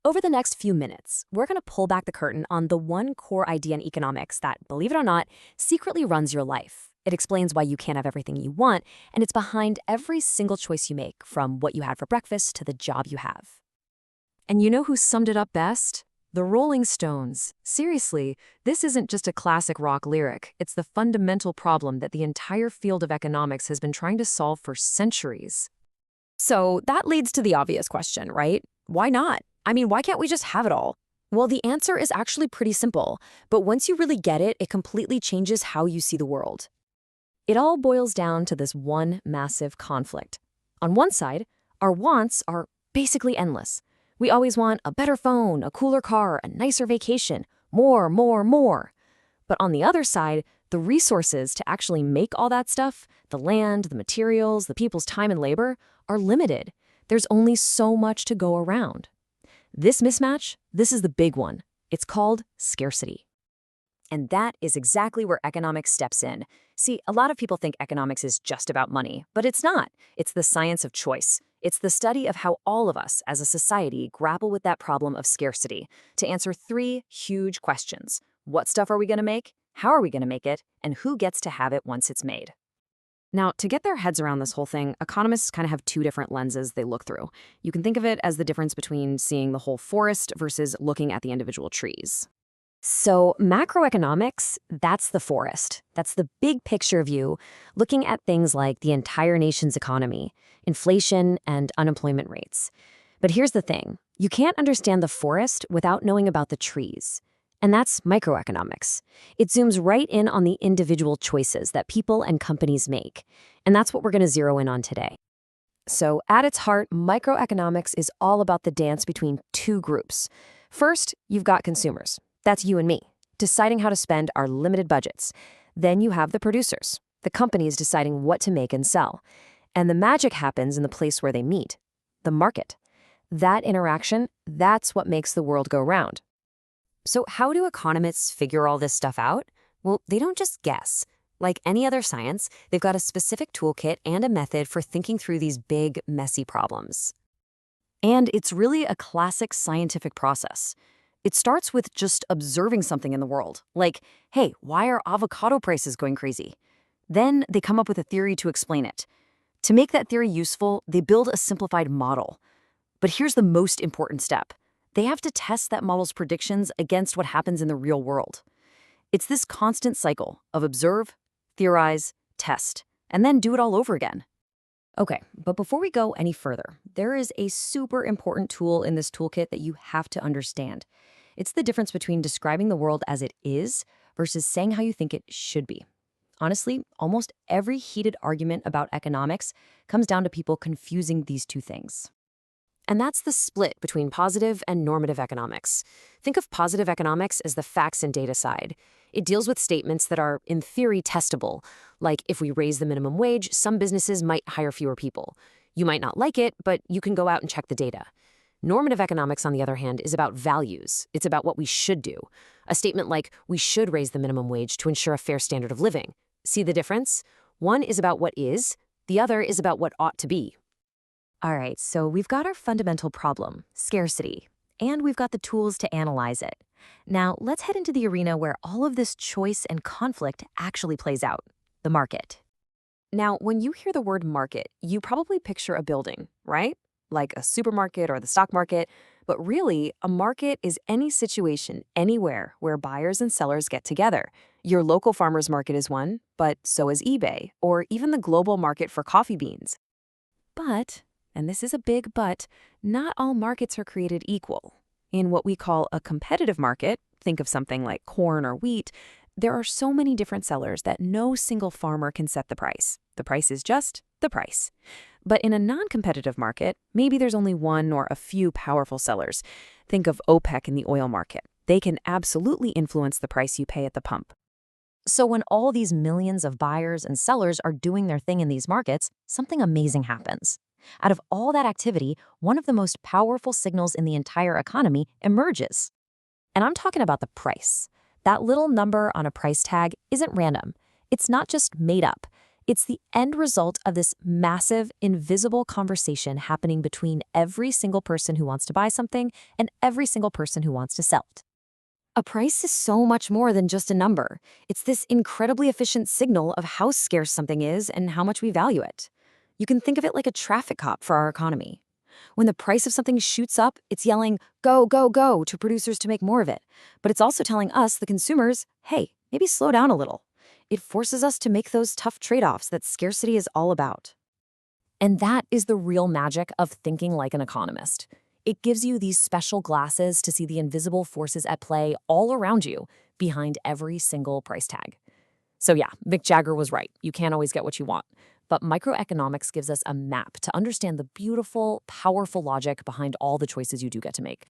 Over the next few minutes, we're going to pull back the curtain on the one core idea in economics that, believe it or not, secretly runs your life. It explains why you can't have everything you want, and it's behind every single choice you make, from what you had for breakfast to the job you have. And you know who summed it up best? The Rolling Stones. Seriously, this isn't just a classic rock lyric. It's the fundamental problem that the entire field of economics has been trying to solve for centuries. So that leads to the obvious question, right? Why not? I mean, why can't we just have it all? Well, the answer is actually pretty simple, but once you really get it, it completely changes how you see the world. It all boils down to this one massive conflict. On one side, our wants are basically endless. We always want a better phone, a cooler car, a nicer vacation, more, more, more. But on the other side, the resources to actually make all that stuff, the land, the materials, the people's time and labor, are limited. There's only so much to go around. This mismatch, this is the big one. It's called scarcity. And that is exactly where economics steps in. See, a lot of people think economics is just about money, but it's not. It's the science of choice. It's the study of how all of us, as a society, grapple with that problem of scarcity to answer three huge questions. What stuff are we going to make? How are we going to make it? And who gets to have it once it's made? Now, to get their heads around this whole thing, economists kind of have two different lenses they look through. You can think of it as the difference between seeing the whole forest versus looking at the individual trees. So macroeconomics, that's the forest. That's the big picture view, looking at things like the entire nation's economy, inflation, and unemployment rates. But here's the thing. You can't understand the forest without knowing about the trees. And that's microeconomics. It zooms right in on the individual choices that people and companies make. And that's what we're going to zero in on today. So at its heart, microeconomics is all about the dance between two groups. First, you've got consumers. That's you and me, deciding how to spend our limited budgets. Then you have the producers, the companies deciding what to make and sell. And the magic happens in the place where they meet, the market. That interaction, that's what makes the world go round. So how do economists figure all this stuff out? Well, they don't just guess. Like any other science, they've got a specific toolkit and a method for thinking through these big, messy problems. And it's really a classic scientific process. It starts with just observing something in the world, like, hey, why are avocado prices going crazy? Then they come up with a theory to explain it. To make that theory useful, they build a simplified model. But here's the most important step. They have to test that model's predictions against what happens in the real world. It's this constant cycle of observe, theorize, test, and then do it all over again. Okay, but before we go any further, there is a super important tool in this toolkit that you have to understand. It's the difference between describing the world as it is versus saying how you think it should be. Honestly, almost every heated argument about economics comes down to people confusing these two things. And that's the split between positive and normative economics. Think of positive economics as the facts and data side. It deals with statements that are, in theory, testable, like if we raise the minimum wage, some businesses might hire fewer people. You might not like it, but you can go out and check the data. Normative economics, on the other hand, is about values. It's about what we should do. A statement like, we should raise the minimum wage to ensure a fair standard of living. See the difference? One is about what is, the other is about what ought to be. All right, so we've got our fundamental problem, scarcity, and we've got the tools to analyze it. Now, let's head into the arena where all of this choice and conflict actually plays out, the market. Now, when you hear the word market, you probably picture a building, right? Like a supermarket or the stock market. But really, a market is any situation, anywhere, where buyers and sellers get together. Your local farmer's market is one, but so is eBay, or even the global market for coffee beans. But, and this is a big but, not all markets are created equal. In what we call a competitive market, think of something like corn or wheat, there are so many different sellers that no single farmer can set the price. The price is just the price. But in a non-competitive market, maybe there's only one or a few powerful sellers. Think of OPEC in the oil market. They can absolutely influence the price you pay at the pump. So when all these millions of buyers and sellers are doing their thing in these markets, something amazing happens. Out of all that activity, one of the most powerful signals in the entire economy emerges. And I'm talking about the price. That little number on a price tag isn't random. It's not just made up. It's the end result of this massive, invisible conversation happening between every single person who wants to buy something and every single person who wants to sell it. A price is so much more than just a number. It's this incredibly efficient signal of how scarce something is and how much we value it. You can think of it like a traffic cop for our economy. When the price of something shoots up, it's yelling, go, go, go, to producers to make more of it. But it's also telling us, the consumers, hey, maybe slow down a little. It forces us to make those tough trade-offs that scarcity is all about. And that is the real magic of thinking like an economist. It gives you these special glasses to see the invisible forces at play all around you, behind every single price tag. So yeah, Mick Jagger was right. You can't always get what you want. But microeconomics gives us a map to understand the beautiful, powerful logic behind all the choices you do get to make.